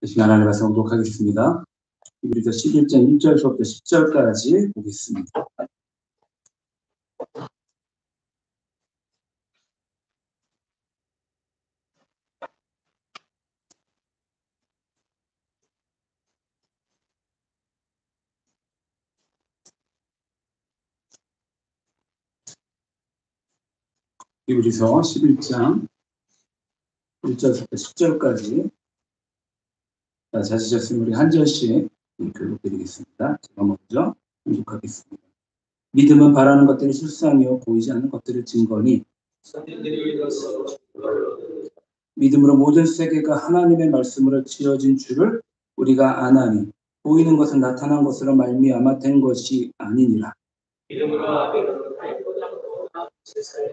이 시간 하나님의 말씀 공독하겠습니다. 히브리서 11장 1절부터 10절까지 보겠습니다. 히브리서 11장 1절부터 10절까지 찾으셨으면 우리 한 절씩 교독드리겠습니다. 제가 먼저 공독하겠습니다. 믿음은 바라는 것들이 실상이요 보이지 않는 것들을 증거니 믿음으로 모든 세계가 하나님의 말씀으로 지어진 줄을 우리가 아나니 보이는 것은 나타난 것으로 말미암아 된 것이 아니니라. 믿음으로 아벨은 가인보다 더 세상에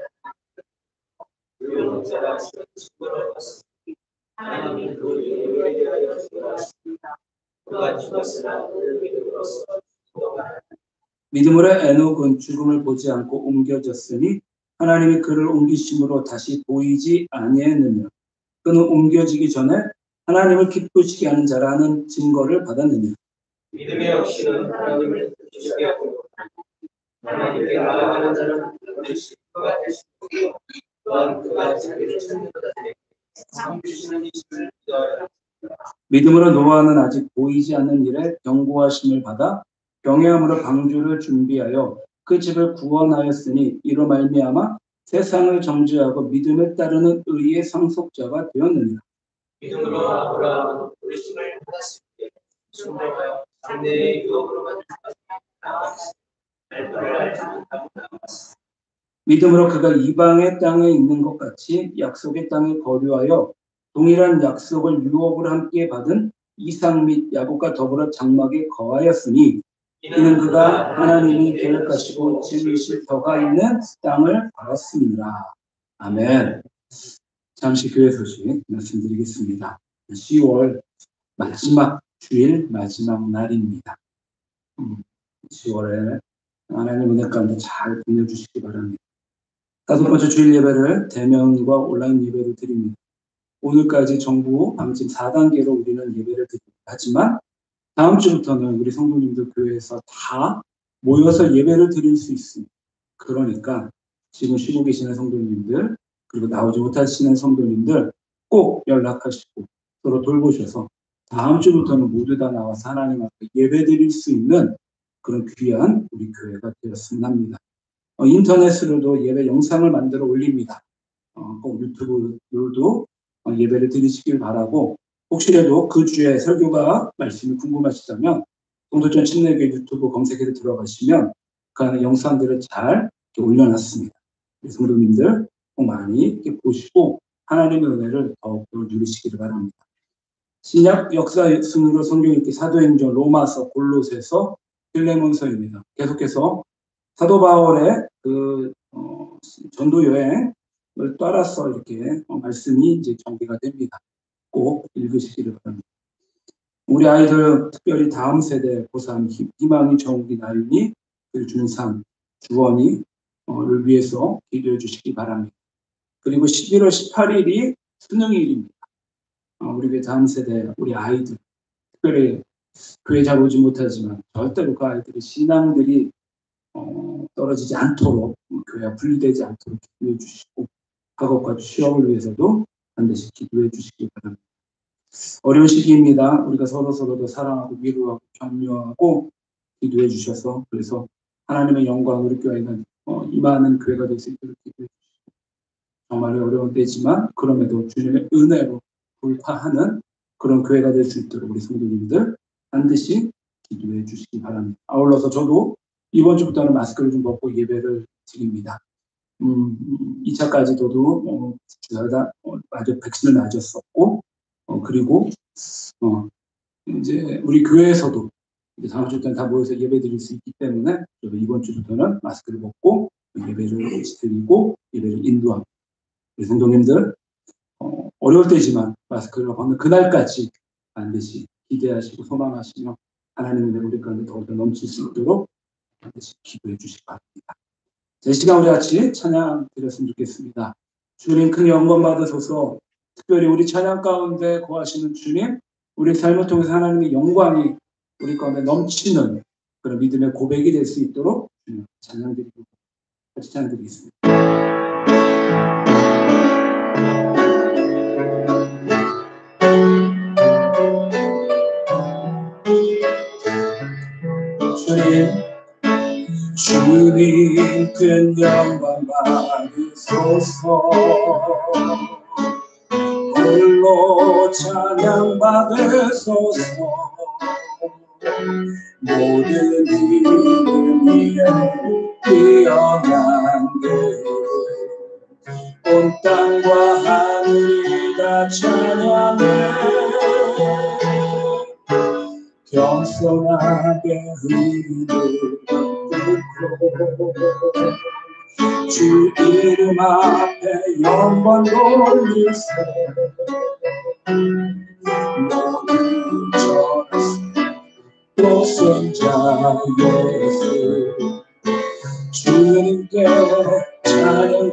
하나님이 그 예외에 대하여 죽어났습니다. 그가 죽었으나 그를 믿음으로써 믿음으로 에녹은 죽음을 보지 않고 옮겨졌으니 하나님이 그를 옮기심으로 다시 보이지 아니했느냐. 그는 옮겨지기 전에 하나님을 기쁘시게 하는 자라는 증거를 받았느냐. 믿음의 역시는 하나님을 기쁘시게 하고 하나님께 나아가는 자는 그를 시기가 될 수 있고 또한 그가 자기를 찾는 자들에게 상 주시는 이심을 믿어야 합니다. 믿음으로 노아는 아직 보이지 않는 일에 경고하심을 받아 경외함으로 방주를 준비하여 그 집을 구원하였으니 이로 말미암아 세상을 정죄하고 믿음에 따르는 의의 상속자가 되었느니라. 믿음으로 아브라함은 부르심을 받았을 때 순종하여 장래의 유업으로 받은 알바를 알지 못하고 남았으나 믿음으로 그가 이방의 땅에 있는 것 같이 약속의 땅에 거류하여 동일한 약속을 유업으로 함께 받은 이삭 및 야곱과 더불어 장막에 거하였으니 이는 그가 하나님이 계획하시고 지으실 터가 있는 땅을 받았습니다. 아멘. 잠시 교회 소식 말씀드리겠습니다. 10월 마지막 주일 마지막 날입니다. 10월에 하나님 은혜 가운데 잘 보내주시기 바랍니다. 5번째 주일 예배를 대면과 온라인 예배를 드립니다. 오늘까지 정부 방침 4단계로 우리는 예배를 드립니다. 하지만 다음 주부터는 우리 성도님들 교회에서 다 모여서 예배를 드릴 수 있습니다. 그러니까 지금 쉬고 계시는 성도님들 그리고 나오지 못하시는 성도님들 꼭 연락하시고 서로 돌보셔서 다음 주부터는 모두 다 나와서 하나님 앞에 예배 드릴 수 있는 그런 귀한 우리 교회가 되었으면 합니다. 인터넷으로도 예배 영상을 만들어 올립니다. 꼭 유튜브로도 예배를 드리시길 바라고 혹시라도 그 주에 설교가 말씀이 궁금하시다면 동도전 침례교회 유튜브 검색해서 들어가시면 그 안에 영상들을 잘 올려놨습니다. 성도님들 꼭 많이 이렇게 보시고 하나님의 은혜를 더욱 누리시기를 바랍니다. 신약 역사 순으로 성경 읽기 사도행전 로마서 골로새서 빌레몬서입니다. 계속해서 사도 바울의 그 전도 여행을 따라서 이렇게 말씀이 이제 전개가 됩니다. 꼭 읽으시기를 바랍니다. 우리 아이들 특별히 다음 세대 고3 희망이 정욱이 나윤이 그리고 중3 주원이를 위해서 기도해 주시기 바랍니다. 그리고 11월 18일이 수능일입니다. 우리 교회 다음 세대 우리 아이들 특별히 교회 잘 오지 못하지만 절대로 그 아이들의 신앙들이 떨어지지 않도록 교회와 분리되지 않도록 기도해 주시고 학업과 취업을 위해서도 반드시 기도해 주시기 바랍니다. 어려운 시기입니다. 우리가 서로도 사랑하고 위로하고 격려하고 기도해 주셔서 그래서 하나님의 영광 우리 교회가 임하는 교회가 될 수 있도록 기도해 주시고 정말 어려운 때지만 그럼에도 주님의 은혜로 돌파하는 그런 교회가 될 수 있도록 우리 성도님들 반드시 기도해 주시기 바랍니다. 아울러서 저도 이번 주부터는 마스크를 좀 벗고 예배를 드립니다. 2차까지도 주사다 백신을 맞았었고 그리고 이제 우리 교회에서도 이제 다음 주부터는 다 모여서 예배 드릴 수 있기 때문에 저도 이번 주부터는 마스크를 벗고 예배를 드리고 예배를 인도합니다. 우리 성도님들 어려울 때지만 마스크를 벗는 그날까지 반드시 기대하시고 소망하시며 하나님의 우리 가운데 더욱더 넘칠 수 있도록 반드시 기도해 주시기 바랍니다. 이 시간 우리 같이 찬양 드렸으면 좋겠습니다. 주님 큰 영광 받으소서. 특별히 우리 찬양 가운데 거하시는 주님, 우리 삶을 통해서 하나님의 영광이 우리 가운데 넘치는 그런 믿음의 고백이 될 수 있도록 찬양드리고 같이 찬양드리겠습니다. 주님 큰 영광 받으소서. 홀로 찬양 받으소서. 모든 이름 위에 뛰어난 온 땅과 하늘이 다 찬양해. 겸손하게 흐르는 주 이름 앞에 영광 돌리세. 모든 전도 선자 예수 주님께 찬양을.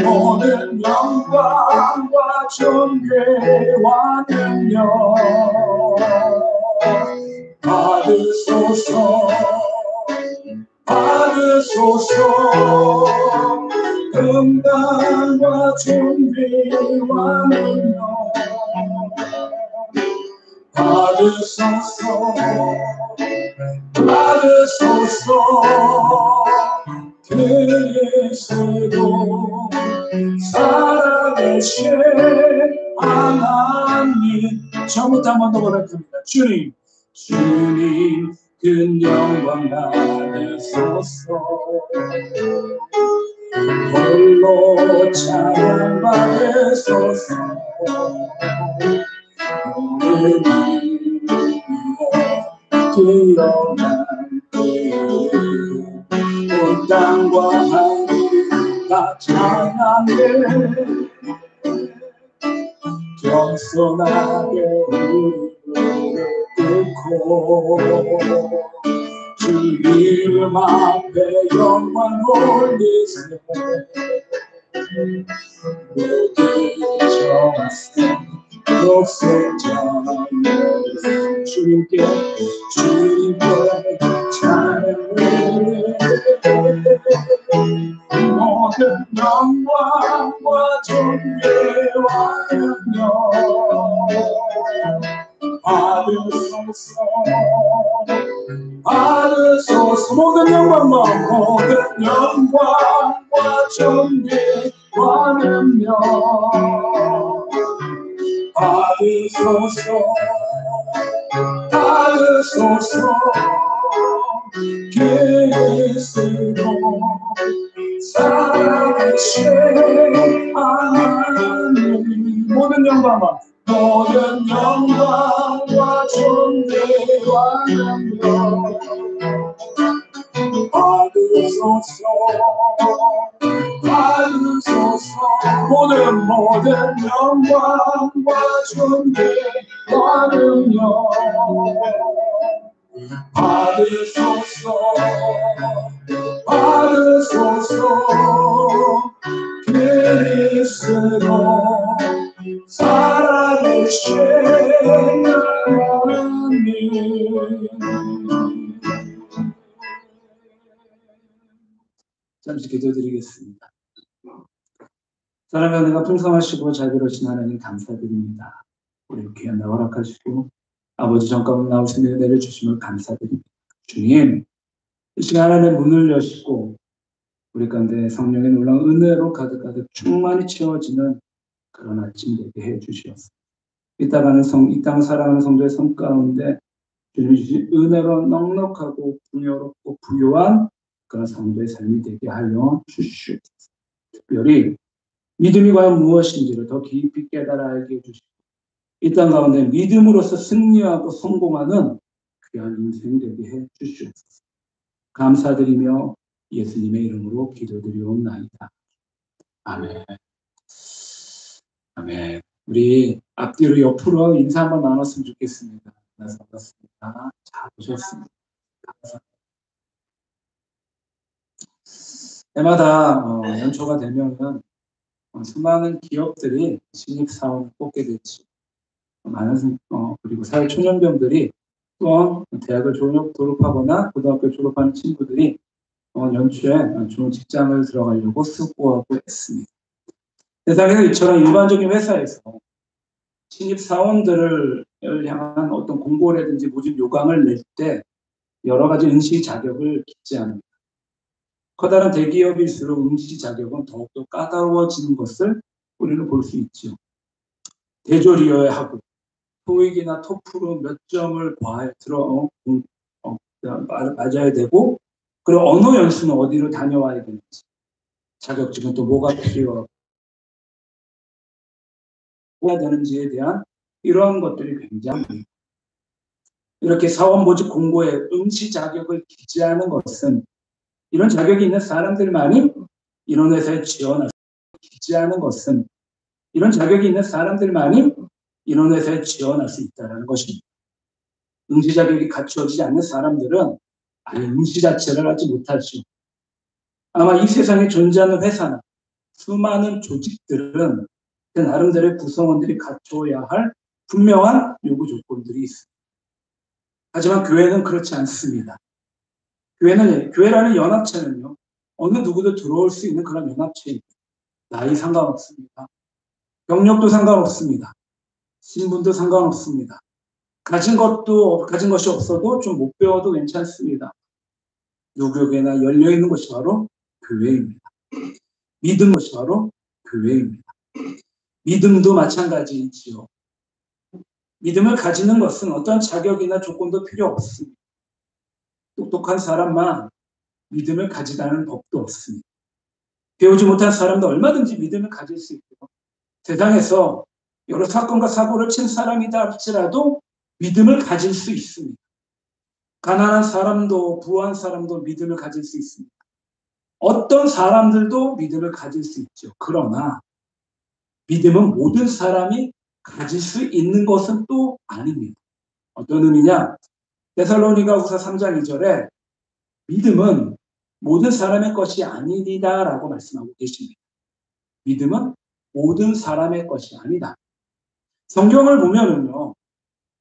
모든 영광과 존귀와 능력 받으소서. 받으소서. 평강과 존귀와 능력 받으소서. 받으소서. 그리스도 살아계신 하나님. 처음부터 한번 더 고백합니다. 주님, 주님 큰 영광 받으소서. 홀로 찬양 받으소서. 우리 뛰어난 온 땅과 하늘이 다 찬양해. 겸손하게 우리를 뚫고 주 이름 앞에 영광 올리세. 모든 정성 독생자 주님께 찬양을. 모든 영광과 존귀와 능력 받으소서. 받으소서. 모든 영광과 존귀와 능력 받으소서. 받으소서. 그리스도 살아계신 하나님. 모든 영광과 존귀와 능력 받으소서. 받으소서. 모든 영광과 존귀와 능력 받으소서. 받으소서. 그리스도 살아계신 하나님. 잠시 기도드리겠습니다. 사랑하는 은혜가 풍성하시고 자비로우신 하나님 감사드립니다. 우리 귀한 날 허락하시고 아버지 정가문 나오신 은혜를 주심을 감사드립니다. 주님, 이 시간 하나님의 문을 여시고 우리 가운데 성령의 놀라운 은혜로 가득가득 충만히 채워지는 그런 아침 되게 해주시옵소서. 이 땅을 사랑하는 성도의 삶 가운데 주님이 주신 은혜로 넉넉하고 풍요롭고 부요한 그런 성도의 삶이 되게 하여 주시옵소서. 특별히 믿음이 과연 무엇인지를 더 깊이 깨달아 알게 해주시고 이 땅 가운데 믿음으로써 승리하고 성공하는 귀한 인생 되게 해 주시옵소서. 감사드리며 예수님의 이름으로 기도드리옵나이다. 아멘. 아멘. 우리 앞뒤로 옆으로 인사 한번 나눴으면 좋겠습니다. 반갑습니다. 잘 오셨습니다. 감사합니다. 해마다 연초가 되면은 수많은 기업들이 신입사원을 뽑게 됐죠. 많은 그리고 사회초년병들이 또한 대학을 졸업하거나 고등학교 졸업하는 친구들이 연초에 좋은 직장을 들어가려고 수고하고 했습니다. 세상에서 이처럼 일반적인 회사에서 신입사원들을 향한 어떤 공고라든지 모집 요강을 낼 때 여러 가지 응시 자격을 기재 합니다. 커다란 대기업일수록 응시 자격은 더욱더 까다로워지는 것을 우리는 볼 수 있죠. 대졸이어야 하고 토익이나 토플은 몇 점을 맞아야 되고, 그리고 언어 연수는 어디로 다녀와야 되는지, 자격증은 또 뭐가 필요하고 뭐가 되는지에 대한 이런 것들이 굉장히, 이렇게 사원 모집 공고에 응시 자격을 기재하는 것은 이런 자격이 있는 사람들만이 이런 회사에 지원할 수, 기재하는 것은 이런 자격이 있는 사람들만이 이런 회사에 지원할 수 있다는 것입니다. 응시 자격이 갖추어지지 않는 사람들은 아예 응시 자체를 하지 못하죠. 아마 이 세상에 존재하는 회사나 수많은 조직들은 그 나름대로의 구성원들이 갖춰야 할 분명한 요구 조건들이 있습니다. 하지만 교회는 그렇지 않습니다. 교회라는 연합체는요, 어느 누구도 들어올 수 있는 그런 연합체입니다. 나이 상관없습니다. 경력도 상관없습니다. 신분도 상관없습니다. 가진 것이 없어도 좀 못 배워도 괜찮습니다. 누구에게나 열려 있는 것이 바로 교회입니다. 믿는 것이 바로 교회입니다. 믿음도 마찬가지이지요. 믿음을 가지는 것은 어떤 자격이나 조건도 필요 없습니다. 똑똑한 사람만 믿음을 가지라는 법도 없습니다. 배우지 못한 사람도 얼마든지 믿음을 가질 수 있고, 세상에서 여러 사건과 사고를 친 사람이다 할지라도 믿음을 가질 수 있습니다. 가난한 사람도 부유한 사람도 믿음을 가질 수 있습니다. 어떤 사람들도 믿음을 가질 수 있죠. 그러나 믿음은 모든 사람이 가질 수 있는 것은 또 아닙니다. 어떤 의미냐? 데살로니가후서 3장 2절에 믿음은 모든 사람의 것이 아니다라고 말씀하고 계십니다. 믿음은 모든 사람의 것이 아니다. 성경을 보면은요,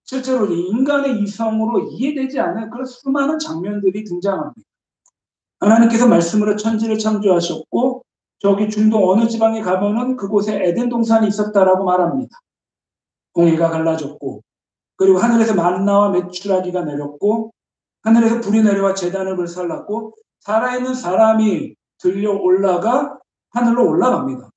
실제로 인간의 이성으로 이해되지 않는 그런 수많은 장면들이 등장합니다. 하나님께서 말씀으로 천지를 창조하셨고, 저기 중동 어느 지방에 가면은 그곳에 에덴 동산이 있었다라고 말합니다. 공해가 갈라졌고, 그리고 하늘에서 만나와 메추라기가 내렸고, 하늘에서 불이 내려와 제단을 불살랐고, 살아있는 사람이 들려 올라가 하늘로 올라갑니다.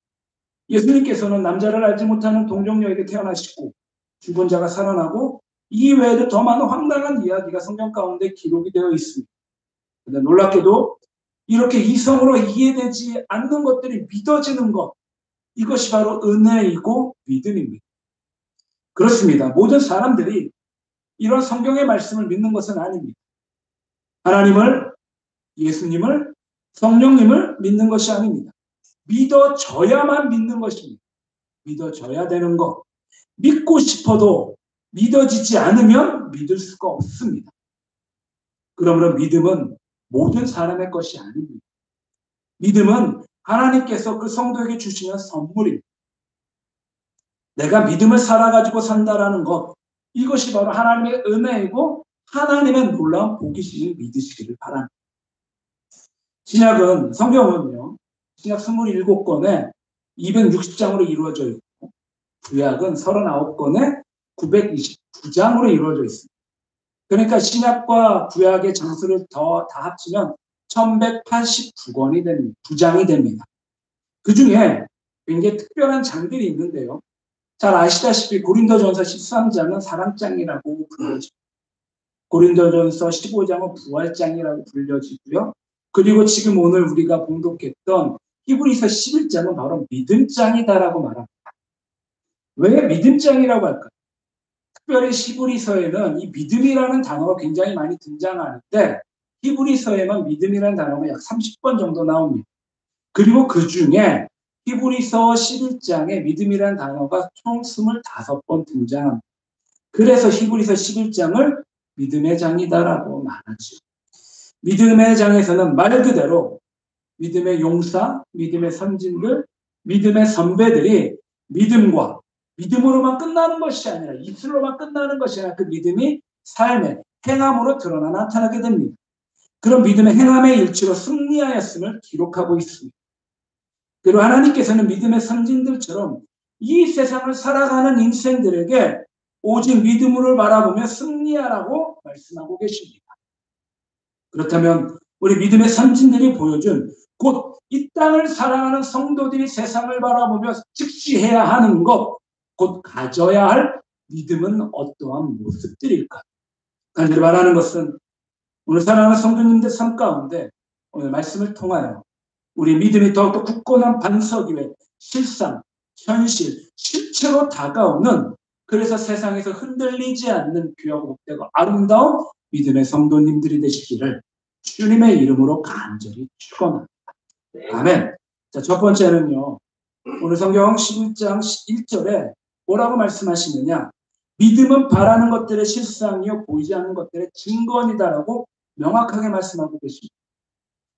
예수님께서는 남자를 알지 못하는 동정녀에게 태어나시고, 죽은 자가 살아나고, 이 외에도 더 많은 황당한 이야기가 성경 가운데 기록이 되어 있습니다. 근데 놀랍게도 이렇게 이성으로 이해되지 않는 것들이 믿어지는 것, 이것이 바로 은혜이고 믿음입니다. 그렇습니다. 모든 사람들이 이런 성경의 말씀을 믿는 것은 아닙니다. 하나님을, 예수님을, 성령님을 믿는 것이 아닙니다. 믿어져야만 믿는 것입니다. 믿어져야 되는 것. 믿고 싶어도 믿어지지 않으면 믿을 수가 없습니다. 그러므로 믿음은 모든 사람의 것이 아닙니다. 믿음은 하나님께서 그 성도에게 주시는 선물입니다. 내가 믿음을 살아가지고 산다라는 것, 이것이 바로 하나님의 은혜이고 하나님의 놀라운 복이시길 믿으시기를 바랍니다. 신약은, 성경은요, 신약 27권에 260장으로 이루어져 있고, 구약은 39권에 929장으로 이루어져 있습니다. 그러니까 신약과 구약의 장수를 다 합치면 1189권이 됩니다. 9장이 됩니다. 그 중에 굉장히 특별한 장들이 있는데요. 잘 아시다시피 고린도전서 13장은 사랑장이라고 불려집니다. 고린도전서 15장은 부활장이라고 불려지고요. 그리고 지금 오늘 우리가 봉독했던 히브리서 11장은 바로 믿음장이다라고 말합니다. 왜 믿음장이라고 할까요? 특별히 히브리서에는 이 믿음이라는 단어가 굉장히 많이 등장하는데, 히브리서에만 믿음이라는 단어가 약 30번 정도 나옵니다. 그리고 그 중에 히브리서 11장에 믿음이라는 단어가 총 25번 등장합니다. 그래서 히브리서 11장을 믿음의 장이다라고 말하죠. 믿음의 장에서는 말 그대로 믿음의 용사, 믿음의 선진들, 믿음의 선배들이 믿음으로만 끝나는 것이 아니라 입술로만 끝나는 것이 아니라 그 믿음이 삶의 행함으로 드러나 나타나게 됩니다. 그런 믿음의 행함의 일치로 승리하였음을 기록하고 있습니다. 그리고 하나님께서는 믿음의 선진들처럼 이 세상을 살아가는 인생들에게 오직 믿음으로 바라보며 승리하라고 말씀하고 계십니다. 그렇다면 우리 믿음의 선진들이 보여준 곧 이 땅을 살아가는 성도들이 세상을 바라보며 즉시해야 하는 것, 곧 가져야 할 믿음은 어떠한 모습들일까? 간절히 말하는 것은 오늘 사랑하는 성도님들 삶 가운데 오늘 말씀을 통하여 우리 믿음이 더욱더 굳건한 반석 위에 실상, 현실, 실체로 다가오는 그래서 세상에서 흔들리지 않는 귀하고 복되고 아름다운 믿음의 성도님들이 되시기를 주님의 이름으로 간절히 축원합니다. 아멘. 자, 첫 번째는요. 오늘 성경 11장 1절에 뭐라고 말씀하시느냐? 믿음은 바라는 것들의 실상이요 보이지 않는 것들의 증거이다라고 명확하게 말씀하고 계십니다.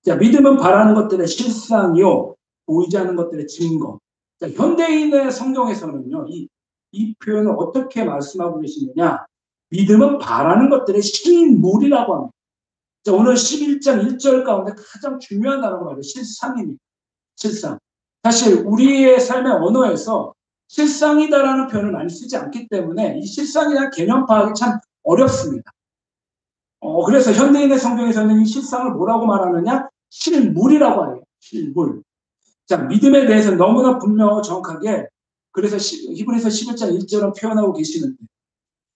자, 믿음은 바라는 것들의 실상이요 보이지 않는 것들의 증거. 자, 현대인의 성경에서는요. 이 표현을 어떻게 말씀하고 계시느냐? 믿음은 바라는 것들의 실물이라고 합니다. 자, 오늘 11장 1절 가운데 가장 중요한 단어가 바로 실상입니다. 실상. 사실 우리의 삶의 언어에서 실상이다라는 표현을 많이 쓰지 않기 때문에 이 실상이라는 개념 파악이 참 어렵습니다. 그래서 현대인의 성경에서는 이 실상을 뭐라고 말하느냐? 실물이라고 해요. 실물. 자, 믿음에 대해서 너무나 분명하고 정확하게 그래서 히브리서 11장 1절은 표현하고 계시는데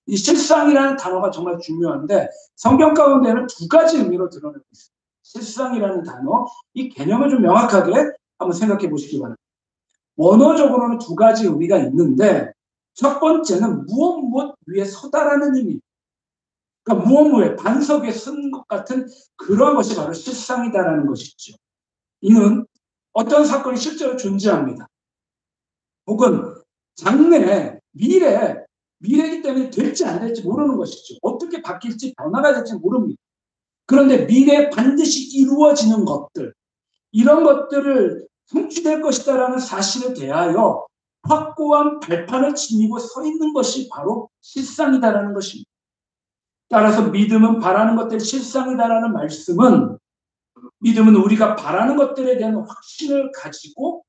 이 실상이라는 단어가 정말 중요한데 성경 가운데는 두 가지 의미로 드러내고 있습니다. 실상이라는 단어, 이 개념을 좀 명확하게 한번 생각해 보시기 바랍니다. 원어적으로는 두 가지 의미가 있는데 첫 번째는 무엇 위에 서다라는 의미. 그러니까 무엇 위에 반석 위에 쓴 것 같은 그런 것이 바로 실상이다라는 것이죠. 이는 어떤 사건이 실제로 존재합니다. 혹은 장래, 미래이기 때문에 될지 안 될지 모르는 것이죠. 어떻게 바뀔지 변화가 될지 모릅니다. 그런데 미래에 반드시 이루어지는 것들, 이런 것들을 성취될 것이다라는 사실에 대하여 확고한 발판을 지니고 서 있는 것이 바로 실상이다라는 것입니다. 따라서 믿음은 바라는 것들이 실상이다라는 말씀은 믿음은 우리가 바라는 것들에 대한 확신을 가지고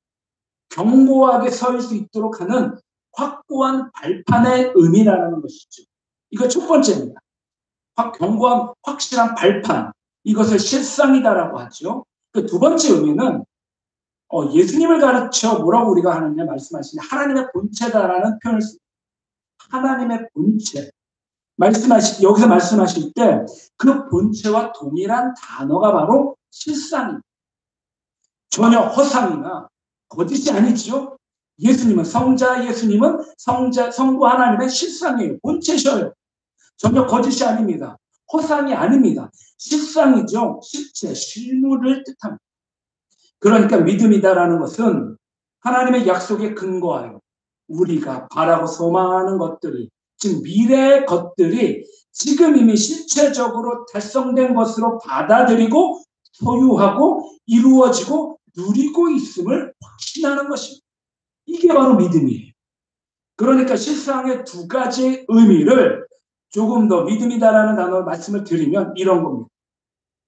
견고하게 설 수 있도록 하는 확고한 발판의 의미라는 것이죠. 이거 첫 번째입니다. 견고한 확실한 발판, 이것을 실상이다라고 하죠. 그 두 번째 의미는 예수님을 가르쳐 뭐라고 우리가 하느냐 말씀하시는 하나님의 본체다라는 표현을 씁니다. 하나님의 본체. 여기서 말씀하실 때 그 본체와 동일한 단어가 바로 실상입니다. 전혀 허상이나 거짓이 아니죠. 예수님은 성부 하나님의 실상이에요. 본체셔요. 전혀 거짓이 아닙니다. 허상이 아닙니다. 실상이죠. 실체, 실물을 뜻합니다. 그러니까 믿음이다라는 것은 하나님의 약속에 근거하여 우리가 바라고 소망하는 것들이, 즉 미래의 것들이 지금 이미 실체적으로 달성된 것으로 받아들이고 소유하고 이루어지고 누리고 있음을 확신하는 것입니다. 이게 바로 믿음이에요. 그러니까 실상의 두 가지 의미를 조금 더 믿음이다라는 단어로 말씀을 드리면 이런 겁니다.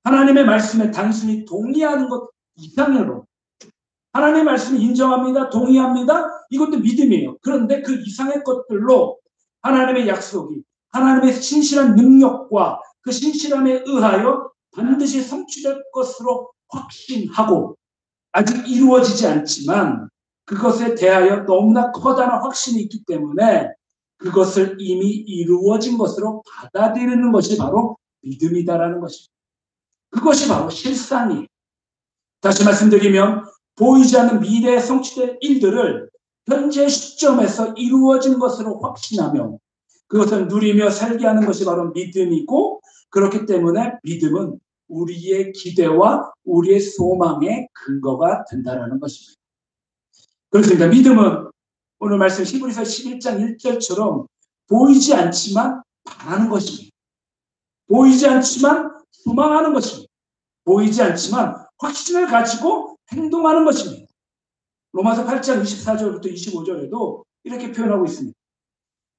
하나님의 말씀에 단순히 동의하는 것 이상으로 하나님의 말씀을 인정합니다. 동의합니다. 이것도 믿음이에요. 그런데 그 이상의 것들로 하나님의 약속이 하나님의 신실한 능력과 그 신실함에 의하여 반드시 성취될 것으로 확신하고 아직 이루어지지 않지만 그것에 대하여 너무나 커다란 확신이 있기 때문에 그것을 이미 이루어진 것으로 받아들이는 것이 바로 믿음이다라는 것입니다. 그것이 바로 실상이에요. 다시 말씀드리면 보이지 않는 미래에 성취될 일들을 현재 시점에서 이루어진 것으로 확신하며 그것을 누리며 살게 하는 것이 바로 믿음이고 그렇기 때문에 믿음은 우리의 기대와 우리의 소망의 근거가 된다는 것입니다. 그렇습니다. 믿음은 오늘 말씀 히브리서 11장 1절처럼 보이지 않지만 바라는 것입니다. 보이지 않지만 소망하는 것입니다. 보이지 않지만 확신을 가지고 행동하는 것입니다. 로마서 8장 24절부터 25절에도 이렇게 표현하고 있습니다.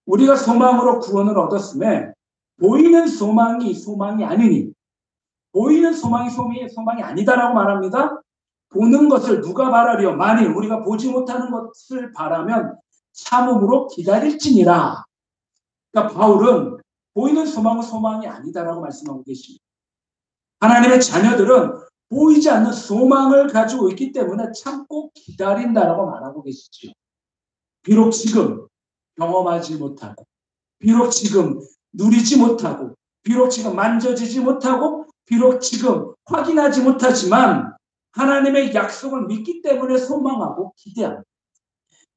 우리가 소망으로 구원을 얻었음에 보이는 소망이 아니니, 보이는 소망이 아니다라고 말합니다. 보는 것을 누가 바라려? 만일 우리가 보지 못하는 것을 바라면 참음으로 기다릴지니라. 그러니까 바울은 보이는 소망이 아니다라고 말씀하고 계십니다. 하나님의 자녀들은 보이지 않는 소망을 가지고 있기 때문에 참고 기다린다라고 말하고 계시죠. 비록 지금 경험하지 못하고, 비록 지금 누리지 못하고, 비록 지금 만져지지 못하고, 비록 지금 확인하지 못하지만 하나님의 약속을 믿기 때문에 소망하고 기대합니다.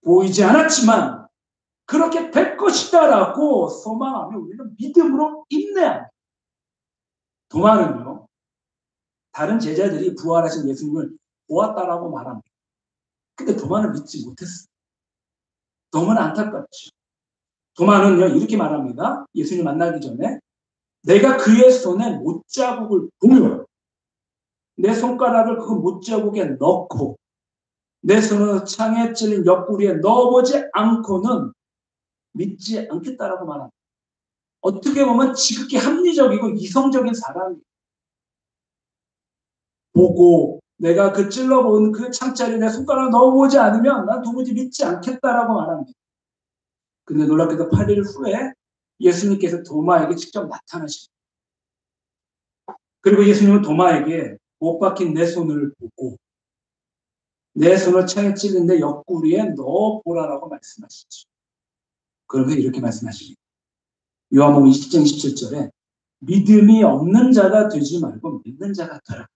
보이지 않았지만 그렇게 될 것이다라고 소망하며 우리는 믿음으로 인내합니다. 도마는요, 다른 제자들이 부활하신 예수님을 보았다라고 말합니다. 근데 도마는 믿지 못했어요. 너무나 안타깝죠. 도마는요, 이렇게 말합니다. 예수님 만나기 전에 내가 그의 손에 못자국을 보며 내 손가락을 그 못자국에 넣고 내 손을 창에 찔린 옆구리에 넣어보지 않고는 믿지 않겠다라고 말합니다. 어떻게 보면 지극히 합리적이고 이성적인 사람이에요. 보고 내가 그 찔러본 그 창자리에 내 손가락을 넣어보지 않으면 난 도무지 믿지 않겠다라고 말합니다. 근데 놀랍게도 8일 후에 예수님께서 도마에게 직접 나타나십니다. 그리고 예수님은 도마에게 못 박힌 내 손을 보고 내 손을 창에 찔린 내 옆구리에 넣어보라라고 말씀하시죠. 그러면 이렇게 말씀하십니다. 요한복음 20장 27절에 믿음이 없는 자가 되지 말고 믿는 자가 되라.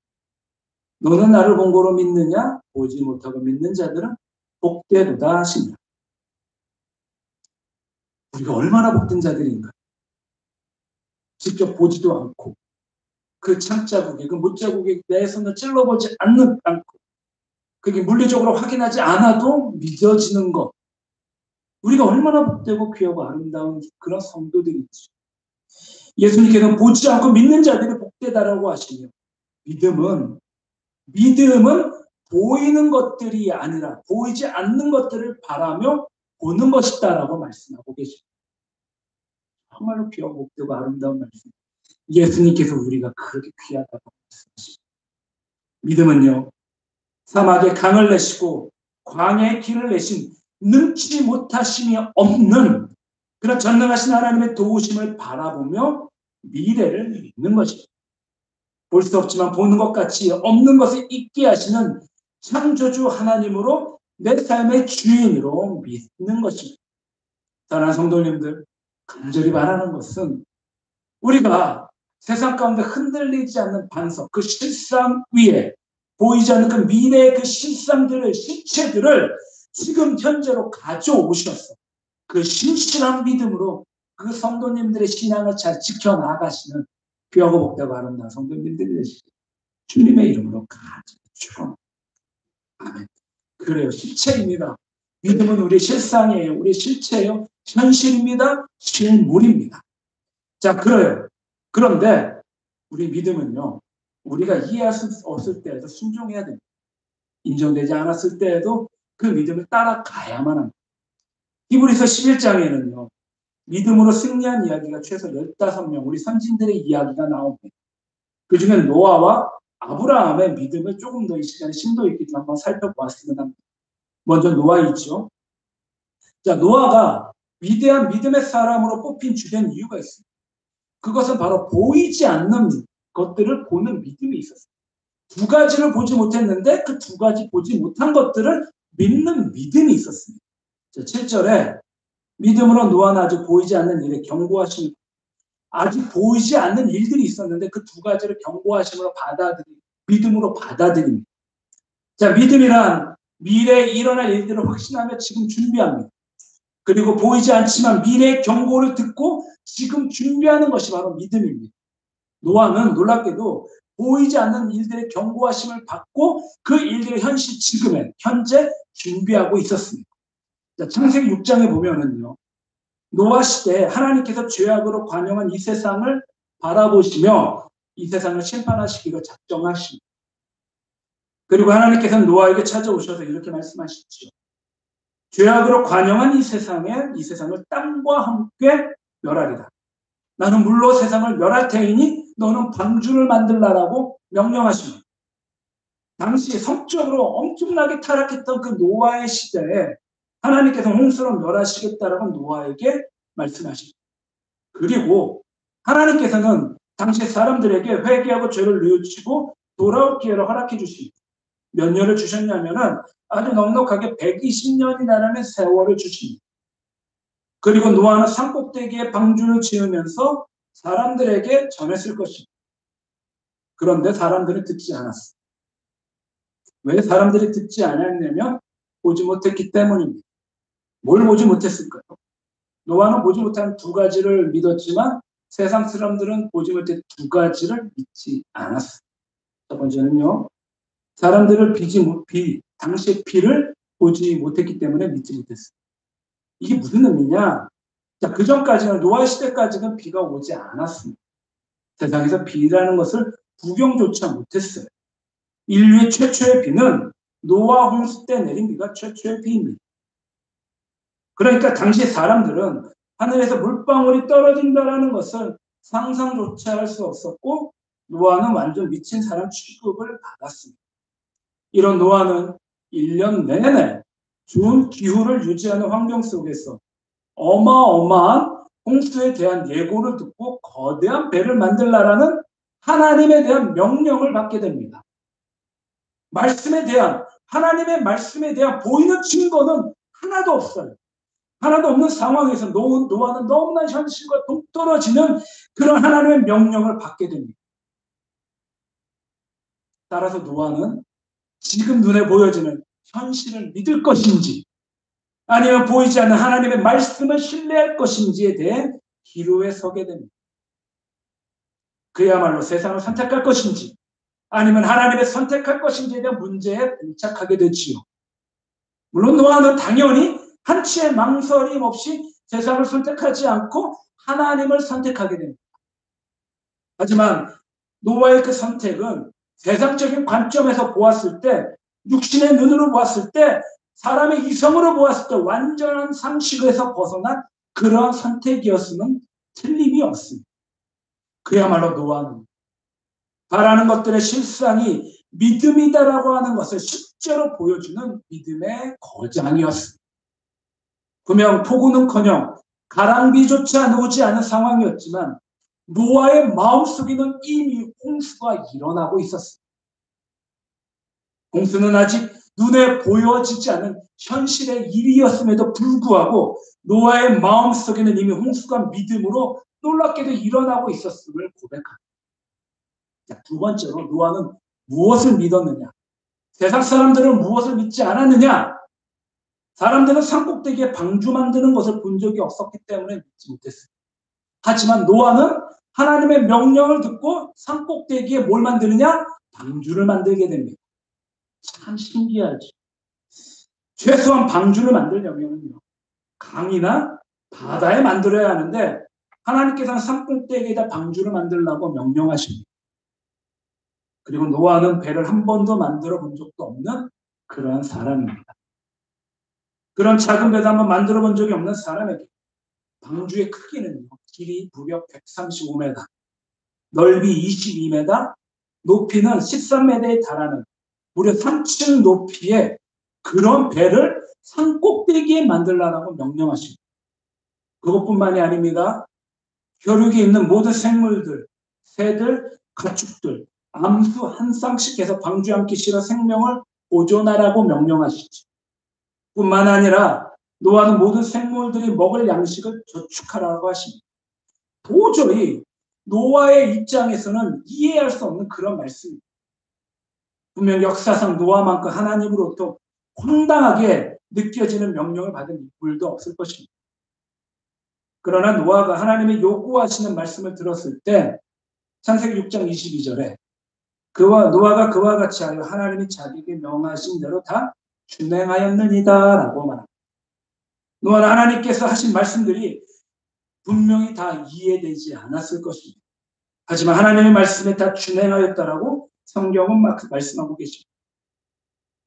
너는 나를 본 거로 믿느냐? 보지 못하고 믿는 자들은 복되도다 하십니다. 우리가 얼마나 복된 자들인가. 직접 보지도 않고 그 창자국에 그 못자국에 내 손을 찔러보지 않고 그게 물리적으로 확인하지 않아도 믿어지는 것. 우리가 얼마나 복되고 귀하고 아름다운 그런 성도들이지. 예수님께서는 보지 않고 믿는 자들이 복되다라고 하시며 믿음은 보이는 것들이 아니라 보이지 않는 것들을 바라며 보는 것이다라고 말씀하고 계십니다. 정말로 귀하고 복되고 아름다운 말씀. 예수님께서 우리가 그렇게 귀하다고 말씀하십니다. 믿음은요, 사막에 강을 내시고 광야에 길을 내신 능치 못하심이 없는 그런 전능하신 하나님의 도우심을 바라보며 미래를 믿는 것입니다. 볼 수 없지만 보는 것 같이 없는 것을 있게 하시는 창조주 하나님으로 내 삶의 주인으로 믿는 것입니다. 사랑하는 성도님들, 간절히 바라는 것은 우리가 세상 가운데 흔들리지 않는 반석, 그 실상 위에 보이지 않는 그 미래의 그 실상들을, 실체들을 지금 현재로 가져오셔서 그 신실한 믿음으로 그 성도님들의 신앙을 잘 지켜나가시는 귀하고 복되고 아름다운 성도님들이 되시길 주님의 이름으로 간절히 축원합니다. 아멘. 그래요. 실체입니다. 믿음은 우리의 실상이에요. 우리의 실체예요. 현실입니다. 실물입니다. 자, 그래요. 그런데 우리 믿음은요, 우리가 이해할 수 없을 때에도 순종해야 됩니다. 인정되지 않았을 때에도 그 믿음을 따라가야만 합니다. 히브리서 11장에는요, 믿음으로 승리한 이야기가 최소 15명, 우리 선진들의 이야기가 나옵니다. 그 중에 노아와 아브라함의 믿음을 조금 더 이 시간에 심도 있게 좀 한번 살펴보았으면 합니다. 먼저 노아 있죠. 자, 노아가 위대한 믿음의 사람으로 뽑힌 주된 이유가 있습니다. 그것은 바로 보이지 않는 것들을 보는 믿음이 있었어요. 두 가지를 보지 못했는데 그 두 가지 보지 못한 것들을 믿는 믿음이 있었습니다. 자, 7절에 믿음으로 노아는 아직 보이지 않는 일에 경고하심을, 아직 보이지 않는 일들이 있었는데 그 두 가지를 경고하심으로 믿음으로 받아들입니다. 자, 믿음이란 미래에 일어날 일들을 확신하며 지금 준비합니다. 그리고 보이지 않지만 미래의 경고를 듣고 지금 준비하는 것이 바로 믿음입니다. 노아는 놀랍게도 보이지 않는 일들의 경고하심을 받고 그 일들의 현실 지금에 현재 준비하고 있었습니다. 자, 창세기 6장에 보면은요, 노아 시대에 하나님께서 죄악으로 관영한 이 세상을 바라보시며 이 세상을 심판하시기로 작정하십니다. 그리고 하나님께서는 노아에게 찾아오셔서 이렇게 말씀하시죠. 죄악으로 관영한 이 세상을 땅과 함께 멸하리라. 나는 물로 세상을 멸할 테이니 너는 방주를 만들라라고 명령하십니다. 당시 성적으로 엄청나게 타락했던 그 노아의 시대에 하나님께서 홍수로 멸하시겠다라고 노아에게 말씀하십니다. 그리고 하나님께서는 당시 사람들에게 회개하고 죄를 뉘우치고 돌아올 기회를 허락해 주십니다. 몇 년을 주셨냐면은 아주 넉넉하게 120년이라는 세월을 주십니다. 그리고 노아는 산꼭대기에 방주를 지으면서 사람들에게 전했을 것입니다. 그런데 사람들은 듣지 않았어요. 왜 사람들이 듣지 않았냐면 보지 못했기 때문입니다. 뭘 보지 못했을까요? 노아는 보지 못한 두 가지를 믿었지만 세상 사람들은 보지 못한 두 가지를 믿지 않았어요. 첫 번째는요. 사람들을 당시의 비를 보지 못했기 때문에 믿지 못했어요. 이게 무슨 의미냐? 자, 그 전까지는 노아 시대까지는 비가 오지 않았습니다. 세상에서 비라는 것을 구경조차 못했어요. 인류의 최초의 비는 노아 홍수 때 내린 비가 최초의 비입니다. 그러니까 당시 사람들은 하늘에서 물방울이 떨어진다는 것을 상상조차 할 수 없었고 노아는 완전 미친 사람 취급을 받았습니다. 이런 노아는 1년 내내 좋은 기후를 유지하는 환경 속에서 어마어마한 홍수에 대한 예고를 듣고 거대한 배를 만들라라는 하나님에 대한 명령을 받게 됩니다. 하나님의 말씀에 대한 보이는 증거는 하나도 없어요. 하나도 없는 상황에서 노아는 너무나 현실과 동떨어지는 그런 하나님의 명령을 받게 됩니다. 따라서 노아는 지금 눈에 보여지는 현실을 믿을 것인지 아니면 보이지 않는 하나님의 말씀을 신뢰할 것인지에 대해 기로에 서게 됩니다. 그야말로 세상을 선택할 것인지 아니면 하나님의 선택할 것인지에 대한 문제에 봉착하게 되지요. 물론 노아는 당연히 한치의 망설임 없이 세상을 선택하지 않고 하나님을 선택하게 됩니다. 하지만 노아의 그 선택은 세상적인 관점에서 보았을 때, 육신의 눈으로 보았을 때, 사람의 이성으로 보았을 때 완전한 상식에서 벗어난 그러한 선택이었으면 틀림이 없습니다. 그야말로 노아는 바라는 것들의 실상이 믿음이다라고 하는 것을 실제로 보여주는 믿음의 거장이었습니다. 분명 폭우는커녕 가랑비조차 오지 않은 상황이었지만 노아의 마음속에는 이미 홍수가 일어나고 있었습니다. 홍수는 아직 눈에 보여지지 않은 현실의 일이었음에도 불구하고 노아의 마음속에는 이미 홍수가 믿음으로 놀랍게도 일어나고 있었음을 고백합니다. 자, 두 번째로 노아는 무엇을 믿었느냐? 세상 사람들은 무엇을 믿지 않았느냐? 사람들은 산꼭대기에 방주 만드는 것을 본 적이 없었기 때문에 믿지 못했어요. 하지만 노아는 하나님의 명령을 듣고 산꼭대기에 뭘 만드느냐? 방주를 만들게 됩니다. 참 신기하죠. 최소한 방주를 만들려면요, 강이나 바다에 만들어야 하는데 하나님께서는 산꼭대기에다 방주를 만들라고 명령하십니다. 그리고 노아는 배를 한 번도 만들어 본 적도 없는 그러한 사람입니다. 그런 작은 배도 한번 만들어 본 적이 없는 사람에게 방주의 크기는 길이 무려 135m, 넓이 22m, 높이는 13m에 달하는 무려 3층 높이의 그런 배를 산꼭대기에 만들라고 명령하십니다. 그것뿐만이 아닙니다. 혈육이 있는 모든 생물들, 새들, 가축들, 암수 한 쌍씩 해서 방주에 함께 실어 생명을 보존하라고 명령하시죠. 뿐만 아니라 노아는 모든 생물들이 먹을 양식을 저축하라고 하십니다. 도저히 노아의 입장에서는 이해할 수 없는 그런 말씀입니다. 분명 역사상 노아만큼 하나님으로부터 황당하게 느껴지는 명령을 받은 인물도 없을 것입니다. 그러나 노아가 하나님의 요구하시는 말씀을 들었을 때 창세기 6장 22절에 노아가 그와 같이 하여 하나님이 자기에게 명하신 대로 다 준행하였느니라 라고 말합니다. 노아는 하나님께서 하신 말씀들이 분명히 다 이해되지 않았을 것입니다. 하지만 하나님의 말씀에 다 준행하였다라고 성경은 말씀하고 계십니다.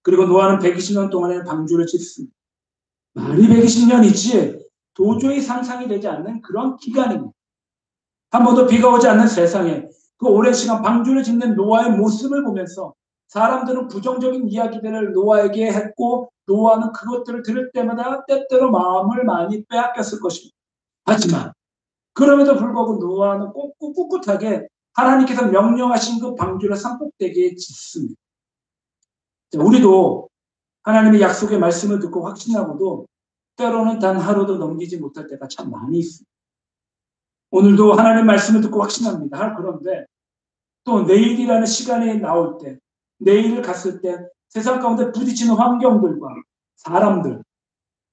그리고 노아는 120년 동안의 방주를 짓습니다. 말이 120년이지 도저히 상상이 되지 않는 그런 기간입니다. 한 번도 비가 오지 않는 세상에 그 오랜 시간 방주를 짓는 노아의 모습을 보면서 사람들은 부정적인 이야기들을 노아에게 했고 노아는 그것들을 들을 때마다 때때로 마음을 많이 빼앗겼을 것입니다. 하지만 그럼에도 불구하고 노아는 꿋꿋하게 하나님께서 명령하신 그 방주를 산꼭대기에 짓습니다. 우리도 하나님의 약속의 말씀을 듣고 확신하고도 때로는 단 하루도 넘기지 못할 때가 참 많이 있습니다. 오늘도 하나님 말씀을 듣고 확신합니다. 그런데 또 내일이라는 시간이 나올 때, 내일을 갔을 때 세상 가운데 부딪히는 환경들과 사람들,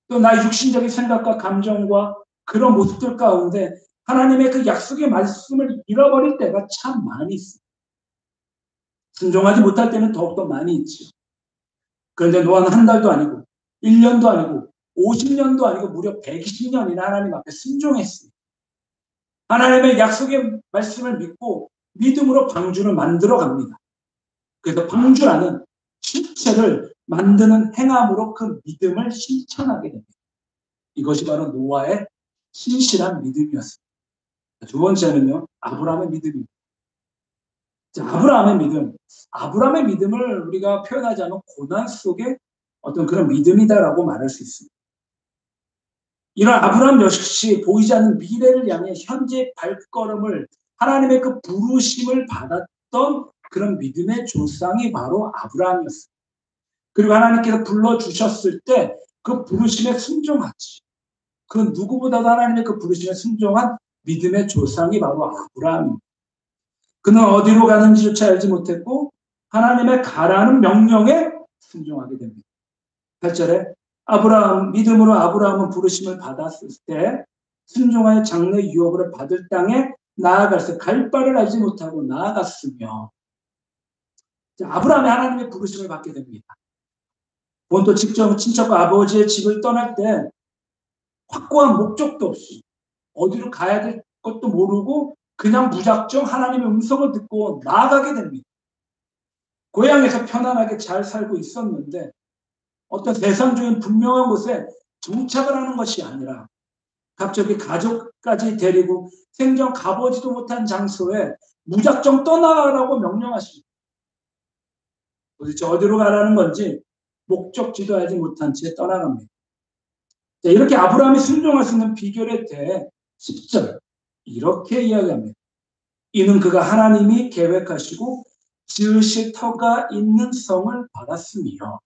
또 나의 육신적인 생각과 감정과 그런 모습들 가운데 하나님의 그 약속의 말씀을 잃어버릴 때가 참 많이 있습니다. 순종하지 못할 때는 더욱더 많이 있죠. 그런데 노아는 한 달도 아니고 1년도 아니고 50년도 아니고 무려 120년이나 하나님 앞에 순종했습니다. 하나님의 약속의 말씀을 믿고 믿음으로 방주를 만들어 갑니다. 그래서 방주라는 실체를 만드는 행함으로 그 믿음을 실천하게 됩니다. 이것이 바로 노아의 신실한 믿음이었습니다. 두 번째는요, 아브라함의 믿음입니다. 아브라함의 믿음. 아브라함의 믿음을 우리가 표현하자면 고난 속에 어떤 그런 믿음이다라고 말할 수 있습니다. 이런 아브라함 역시 보이지 않는 미래를 향해 현재 발걸음을 하나님의 그 부르심을 받았던 그런 믿음의 조상이 바로 아브라함이었습니다. 그리고 하나님께서 불러주셨을 때 그 부르심에 순종하지. 그 누구보다도 하나님의 그 부르심에 순종한 믿음의 조상이 바로 아브라함입니다. 그는 어디로 가는지조차 알지 못했고 하나님의 가라는 명령에 순종하게 됩니다. 8절에 믿음으로 아브라함은 부르심을 받았을 때 순종하여 장래 유업을 받을 땅에 나아갈새 갈 바를 알지 못하고 나아갔으며, 아브라함이 하나님의 부르심을 받게 됩니다. 본토 친척과 아버지의 집을 떠날 때 확고한 목적도 없이 어디로 가야 될 것도 모르고 그냥 무작정 하나님의 음성을 듣고 나아가게 됩니다. 고향에서 편안하게 잘 살고 있었는데 어떤 세상적인 분명한 곳에 정착을 하는 것이 아니라 갑자기 가족까지 데리고 생전 가보지도 못한 장소에 무작정 떠나가라고 명령하십니다. 도대체 어디로 가라는 건지 목적지도 알지 못한 채 떠나갑니다. 이렇게 아브라함이 순종할 수 있는 비결에 대해 10절 이렇게 이야기합니다. 이는 그가 하나님이 계획하시고 지으실 터가 있는 성을 받았으며.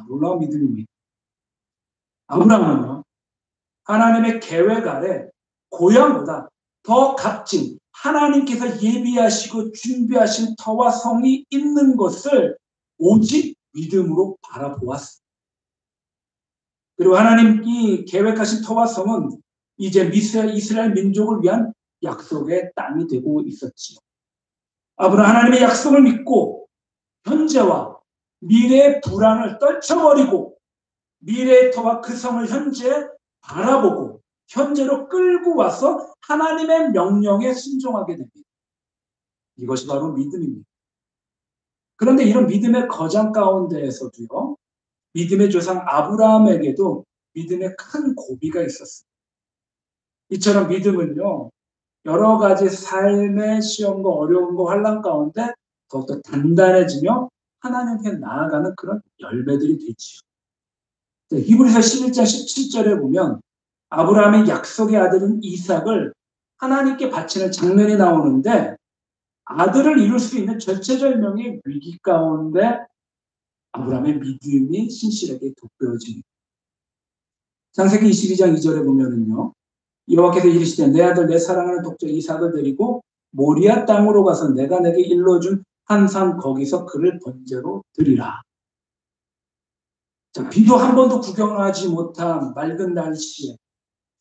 놀라운 믿음입니다. 아브라함은요, 하나님의 계획 아래 고향보다 더 값진 하나님께서 예비하시고 준비하신 터와 성이 있는 것을 오직 믿음으로 바라보았습니다. 그리고 하나님이 계획하신 터와 성은 이제 이스라엘 민족을 위한 약속의 땅이 되고 있었지요. 아브라함은 하나님의 약속을 믿고 현재와 미래의 불안을 떨쳐버리고 미래의 터와 그 성을 현재 바라보고 현재로 끌고 와서 하나님의 명령에 순종하게 됩니다. 이것이 바로 믿음입니다. 그런데 이런 믿음의 거장 가운데에서도요, 믿음의 조상 아브라함에게도 믿음의 큰 고비가 있었습니다. 이처럼 믿음은요, 여러 가지 삶의 시험과 어려움과 환난 가운데 더욱더 단단해지며 하나님께 나아가는 그런 열매들이 되지요. 히브리서 11장 17절에 보면 아브라함의 약속의 아들인 이삭을 하나님께 바치는 장면이 나오는데 아들을 이룰 수 있는 절체절명의 위기 가운데 아브라함의 믿음이 신실하게 돋보여집니다. 창세기 22장 2절에 보면은요, 여호와께서 이르시되 내 아들 내 사랑하는 독자 이삭을 데리고 모리아 땅으로 가서 내가 내게 일러준 한 산 거기서 그를 번제로 드리라. 비도 한 번도 구경하지 못한 맑은 날씨에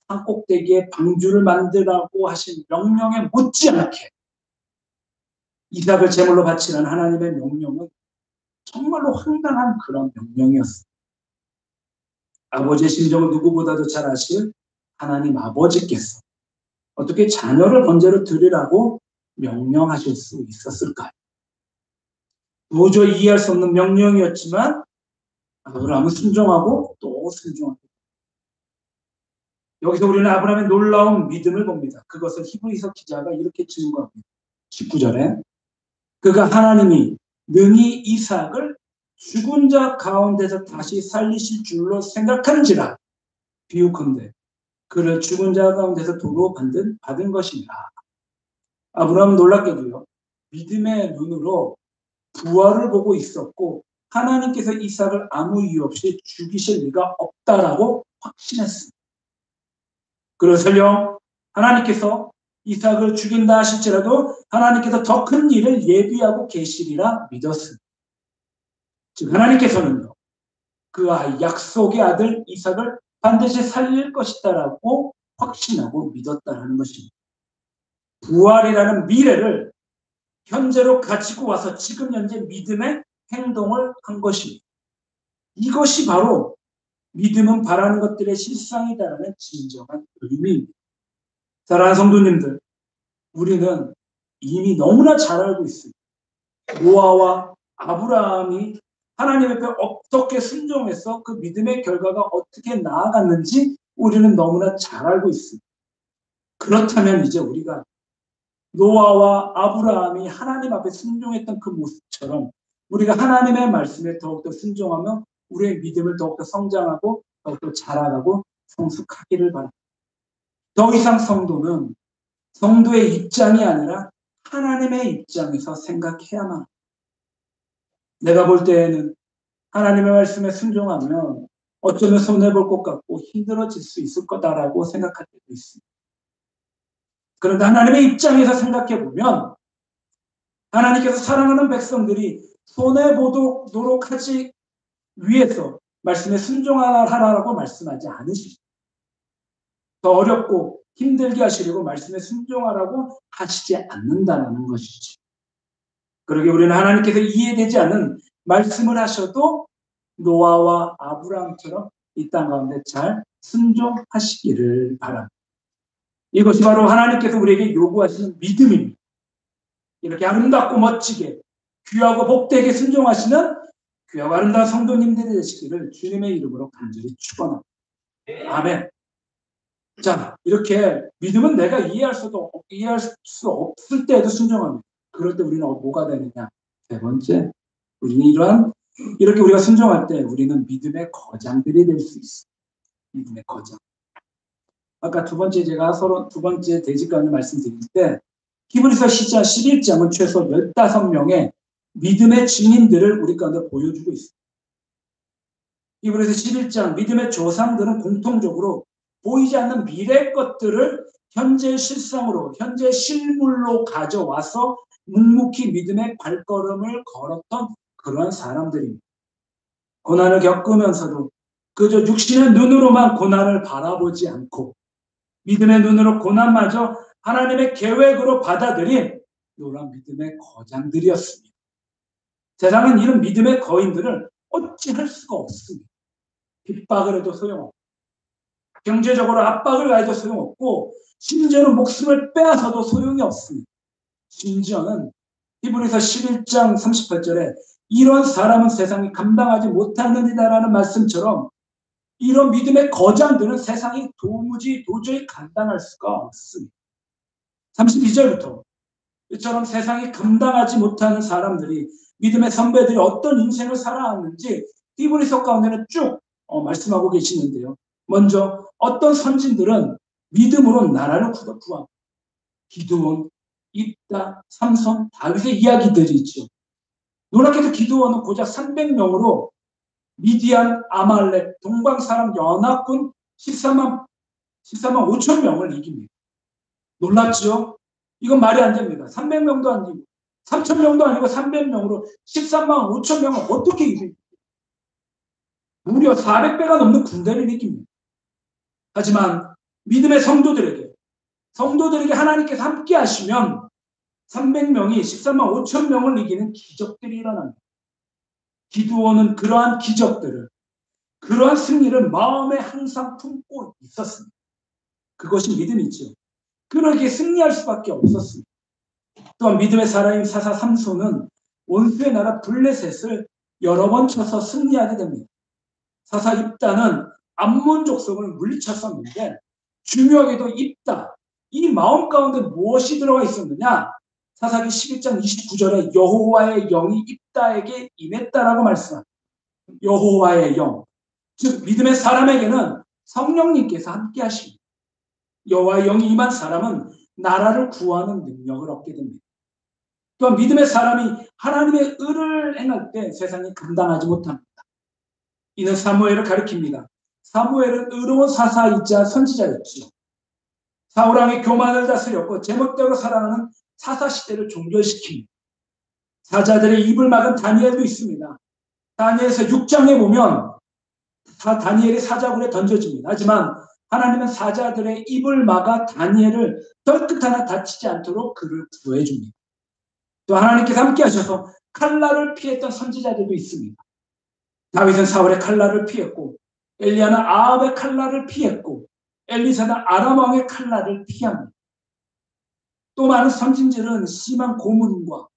산꼭대기에 방주를 만들라고 하신 명령에 못지않게 이삭을 제물로 바치라는 하나님의 명령은 정말로 황당한 그런 명령이었습니다. 아버지의 심정을 누구보다도 잘 아실 하나님 아버지께서 어떻게 자녀를 번제로 드리라고 명령하실 수 있었을까요? 도저히 이해할 수 없는 명령이었지만 아브라함은 순종하고 또 순종합니다. 여기서 우리는 아브라함의 놀라운 믿음을 봅니다. 그것을 히브리서 기자가 이렇게 증거합니다. 19절에 그가 하나님이 능히 이삭을 죽은 자 가운데서 다시 살리실 줄로 생각하는지라 비유컨대 그를 죽은 자 가운데서 도로 받은 것이니라. 아브라함은 놀랍게도요. 믿음의 눈으로 부활을 보고 있었고 하나님께서 이삭을 아무 이유 없이 죽이실 리가 없다라고 확신했습니다. 그래서요 하나님께서 이삭을 죽인다 하실지라도 하나님께서 더 큰 일을 예비하고 계시리라 믿었습니다. 즉 하나님께서는요 그 약속의 아들 이삭을 반드시 살릴 것이다라고 확신하고 믿었다라는 것입니다. 부활이라는 미래를 현재로 가지고 와서 지금 현재 믿음의 행동을 한 것입니다. 이것이 바로 믿음은 바라는 것들의 실상이다라는 진정한 의미입니다. 사랑하는 성도님들, 우리는 이미 너무나 잘 알고 있습니다. 노아와 아브라함이 하나님 앞에 어떻게 순종해서 그 믿음의 결과가 어떻게 나아갔는지 우리는 너무나 잘 알고 있습니다. 그렇다면 이제 우리가 노아와 아브라함이 하나님 앞에 순종했던 그 모습처럼 우리가 하나님의 말씀에 더욱더 순종하며 우리의 믿음을 더욱더 성장하고 더욱더 자라가고 성숙하기를 바랍니다. 더 이상 성도는 성도의 입장이 아니라 하나님의 입장에서 생각해야만 합니다. 내가 볼 때에는 하나님의 말씀에 순종하면 어쩌면 손해볼 것 같고 힘들어질 수 있을 거다라고 생각할 때도 있습니다. 그런데 하나님의 입장에서 생각해보면 하나님께서 사랑하는 백성들이 손해보도록 하지 위해서 말씀에 순종하라고 말씀하지 않으시죠. 더 어렵고 힘들게 하시려고 말씀에 순종하라고 하시지 않는다는 것이죠. 그러게 우리는 하나님께서 이해되지 않는 말씀을 하셔도 노아와 아브라함처럼 이 땅 가운데 잘 순종하시기를 바랍니다. 이것이 바로 하나님께서 우리에게 요구하시는 믿음입니다. 이렇게 아름답고 멋지게 귀하고 복되게 순종하시는 귀하고 아름다운 성도님들이 되시기를 주님의 이름으로 간절히 축원합니다. 아멘. 자, 이렇게 믿음은 내가 이해할 수 없을 때에도 순종합니다. 그럴 때 우리는 뭐가 되느냐? 세 번째, 우리는 이렇게 우리가 순종할 때 우리는 믿음의 거장들이 될 수 있어요. 믿음의 거장. 아까 두 번째 대직관을 말씀드릴 때 히브리서 11장은 최소 15명의 믿음의 증인들을 우리 가운데 보여주고 있습니다. 히브리서 11장 믿음의 조상들은 공통적으로 보이지 않는 미래 것들을 현재 실상으로 현재 실물로 가져와서 묵묵히 믿음의 발걸음을 걸었던 그런 사람들입니다. 고난을 겪으면서도 그저 육신의 눈으로만 고난을 바라보지 않고 믿음의 눈으로 고난마저 하나님의 계획으로 받아들인 이런 믿음의 거장들이었습니다. 세상은 이런 믿음의 거인들을 어찌할 수가 없습니다. 핍박을 해도 소용없고 경제적으로 압박을 가해도 소용없고 심지어는 목숨을 빼앗아도 소용이 없습니다. 심지어는 히브리서 11장 38절에 이런 사람은 세상이 감당하지 못하느니라라는 말씀처럼 이런 믿음의 거장들은 세상이 도저히 감당할 수가 없습니다. 32절부터 이처럼 세상이 감당하지 못하는 사람들이 믿음의 선배들이 어떤 인생을 살아왔는지 히브리서 가운데는 쭉 말씀하고 계시는데요. 먼저 어떤 선진들은 믿음으로 나라를 구합니다. 기드온, 입다, 삼손, 다윗의 이야기들이 있죠. 놀랍게도 기드온은 고작 300명으로 미디안, 아말렉, 동방사람 연합군 14만 5천 명을 이깁니다. 놀랍죠? 이건 말이 안 됩니다. 300명도 아니고 3,000명도 아니고 300명으로 13만 5천 명을 어떻게 이깁니까? 무려 400배가 넘는 군대를 이깁니다. 하지만 믿음의 성도들에게 하나님께서 함께 하시면 300명이 13만 5천 명을 이기는 기적들이 일어납니다. 기드온은 그러한 승리를 마음에 항상 품고 있었습니다. 그것이 믿음이죠. 그러기에 승리할 수밖에 없었습니다. 또한 믿음의 사람인 사사 삼손은 원수의 나라 블레셋을 여러 번 쳐서 승리하게 됩니다. 사사 입다는 암몬 족속을 물리쳤었는데 중요하게도 입다, 이 마음 가운데 무엇이 들어가 있었느냐? 사사기 11장 29절에 여호와의 영이 입다에게 임했다라고 말씀합니다. 여호와의 영, 즉 믿음의 사람에게는 성령님께서 함께 하십니다. 여호와의 영이 임한 사람은 나라를 구하는 능력을 얻게 됩니다. 또한 믿음의 사람이 하나님의 의를 행할 때 세상이 감당하지 못합니다. 이는 사무엘을 가리킵니다. 사무엘은 의로운 사사이자 선지자였죠. 사울왕의 교만을 다스렸고 제멋대로 살아가는 사사시대를 종결시킵니다. 사자들의 입을 막은 다니엘도 있습니다. 다니엘서 6장에 보면 다니엘이 사자굴에 던져집니다. 하지만 하나님은 사자들의 입을 막아 다니엘을 덜끝 하나 다치지 않도록 그를 구해줍니다. 또 하나님께서 함께 하셔서 칼날을 피했던 선지자들도 있습니다. 다윗은 사울의 칼날을 피했고 엘리야는 아합의 칼날을 피했고 엘리사는 아람 왕의 칼날을 피합니다. 또 많은 선진들은 심한 고문과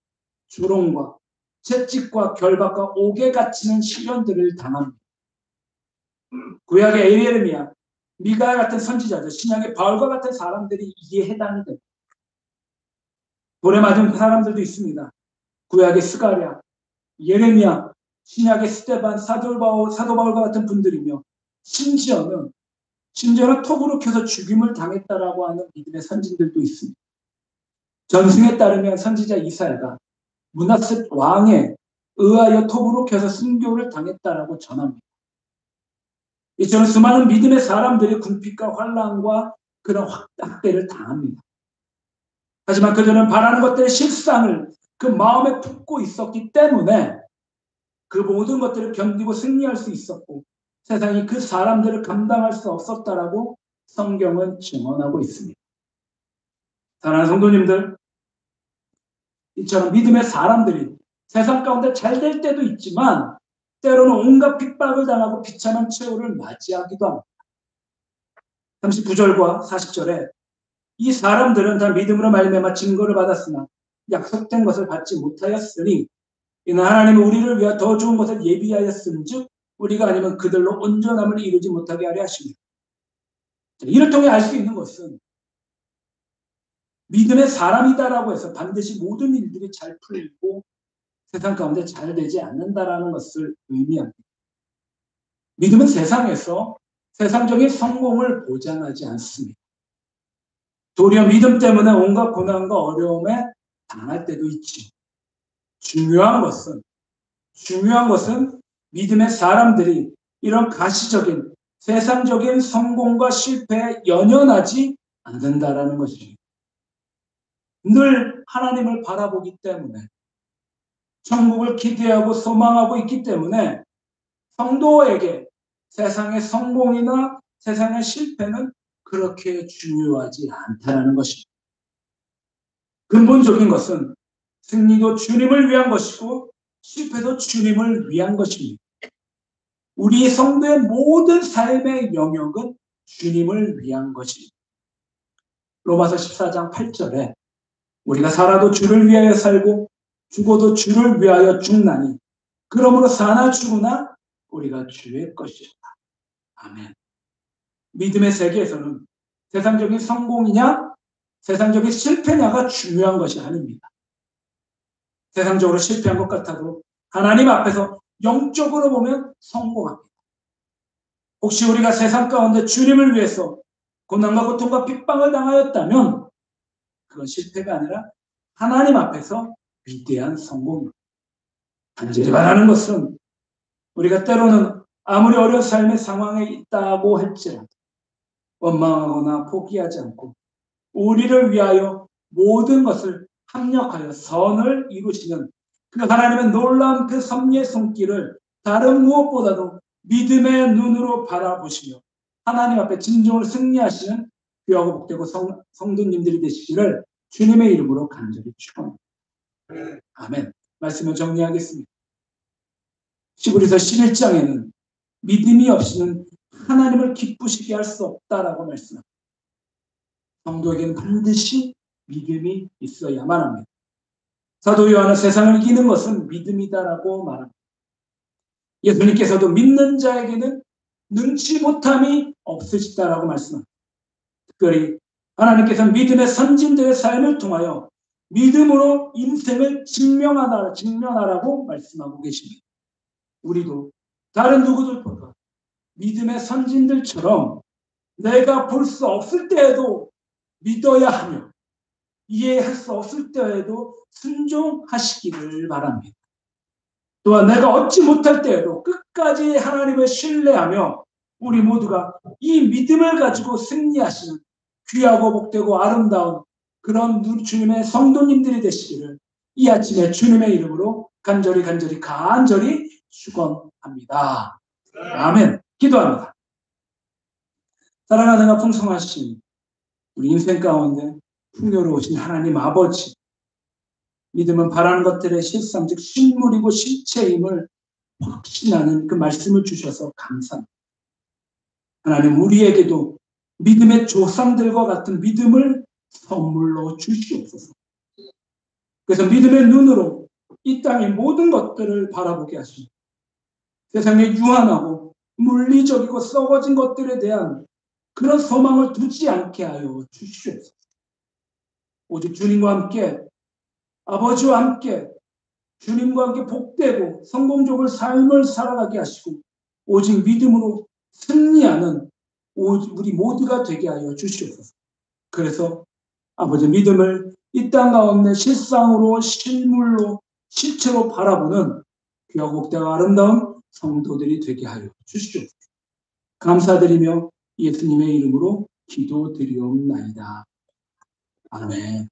조롱과 채찍과 결박과 옥에 갇히는 시련들을 당합니다. 구약의 예레미야, 미가야 같은 선지자들, 신약의 바울과 같은 사람들이 이에 해당이 됩니다. 돌에 맞은 사람들도 있습니다. 구약의 스가랴, 예레미야, 신약의 스데반, 사도 바울과 같은 분들이며 심지어는 톱으로 켜서 죽임을 당했다라고 하는 믿음의 선진들도 있습니다. 전승에 따르면 선지자 이사야가 므낫세 왕에 의하여 톱으로 켜서 순교를 당했다라고 전합니다. 이처럼 수많은 믿음의 사람들이 궁핍과 환난과 그런 학대를 당합니다. 하지만 그들은 바라는 것들의 실상을 그 마음에 품고 있었기 때문에 그 모든 것들을 견디고 승리할 수 있었고 세상이 그 사람들을 감당할 수 없었다라고 성경은 증언하고 있습니다. 사랑하는 성도님들, 이처럼 믿음의 사람들이 세상 가운데 잘 될 때도 있지만 때로는 온갖 핍박을 당하고 비참한 최후를 맞이하기도 합니다. 39절과 40절에 이 사람들은 다 믿음으로 말미암아 증거를 받았으나 약속된 것을 받지 못하였으니 이는 하나님은 우리를 위하여 더 좋은 것을 예비하였은즉 우리가 아니면 그들로 온전함을 이루지 못하게 하려 하십니다. 이를 통해 알 수 있는 것은 믿음의 사람이다라고 해서 반드시 모든 일들이 잘 풀리고 세상 가운데 잘 되지 않는다라는 것을 의미합니다. 믿음은 세상에서 세상적인 성공을 보장하지 않습니다. 도리어 믿음 때문에 온갖 고난과 어려움에 당할 때도 있지. 중요한 것은 믿음의 사람들이 이런 가시적인 세상적인 성공과 실패에 연연하지 않는다라는 것입니다. 늘 하나님을 바라보기 때문에 천국을 기대하고 소망하고 있기 때문에 성도에게 세상의 성공이나 세상의 실패는 그렇게 중요하지 않다는 것입니다. 근본적인 것은 승리도 주님을 위한 것이고 실패도 주님을 위한 것입니다. 우리 성도의 모든 삶의 영역은 주님을 위한 것입니다. 로마서 14장 8절에 우리가 살아도 주를 위하여 살고 죽어도 주를 위하여 죽나니 그러므로 사나 죽으나 우리가 주의 것이다. 아멘. 믿음의 세계에서는 세상적인 성공이냐 세상적인 실패냐가 중요한 것이 아닙니다. 세상적으로 실패한 것 같아도 하나님 앞에서 영적으로 보면 성공합니다. 혹시 우리가 세상 가운데 주님을 위해서 고난과 고통과 핍박을 당하였다면 그건 실패가 아니라 하나님 앞에서 위대한 성공입니다. 간절히 바라는 것은 우리가 때로는 아무리 어려운 삶의 상황에 있다고 할지라도 원망하거나 포기하지 않고 우리를 위하여 모든 것을 합력하여 선을 이루시는 그 하나님의 놀라운 그 섭리의 손길을 다른 무엇보다도 믿음의 눈으로 바라보시며 하나님 앞에 진정을 승리하시는 귀하고 복되고 성도님들이 되시기를 주님의 이름으로 간절히 축원합니다. 아멘. 말씀을 정리하겠습니다. 히브리서 11장에는 믿음이 없이는 하나님을 기쁘시게 할 수 없다라고 말씀합니다. 성도에게는 반드시 믿음이 있어야만 합니다. 사도 요한은 세상을 이기는 것은 믿음이다라고 말합니다. 예수님께서도 믿는 자에게는 능치 못함이 없으시다라고 말씀합니다. 특별히 하나님께서 믿음의 선진들의 삶을 통하여 믿음으로 인생을 직면하라고 말씀하고 계십니다. 우리도 다른 누구들보다 믿음의 선진들처럼 내가 볼 수 없을 때에도 믿어야 하며 이해할 수 없을 때에도 순종하시기를 바랍니다. 또한 내가 얻지 못할 때에도 끝까지 하나님을 신뢰하며 우리 모두가 이 믿음을 가지고 승리하시는 귀하고 복되고 아름다운 그런 주님의 성도님들이 되시기를 이 아침에 주님의 이름으로 간절히 축원합니다. 아멘. 기도합니다. 사랑하는 풍성하신 우리 인생 가운데 풍요로우신 하나님 아버지, 믿음은 바라는 것들의 실상 즉 실물이고 실체임을 확신하는 그 말씀을 주셔서 감사합니다. 하나님, 우리에게도 믿음의 조상들과 같은 믿음을 선물로 주시옵소서. 그래서 믿음의 눈으로 이 땅의 모든 것들을 바라보게 하시고 세상에 유한하고 물리적이고 썩어진 것들에 대한 그런 소망을 두지 않게 하여 주시옵소서. 오직 주님과 함께, 아버지와 함께, 주님과 함께 복되고 성공적인 삶을 살아가게 하시고 오직 믿음으로 승리하는 우리 모두가 되게 하여 주시옵소서. 그래서 아버지, 믿음을 이 땅 가운데 실상으로 실물로 실체로 바라보는 귀하고 복되고 아름다운 성도들이 되게 하여 주시옵소서. 감사드리며 예수님의 이름으로 기도드리옵나이다. 아멘.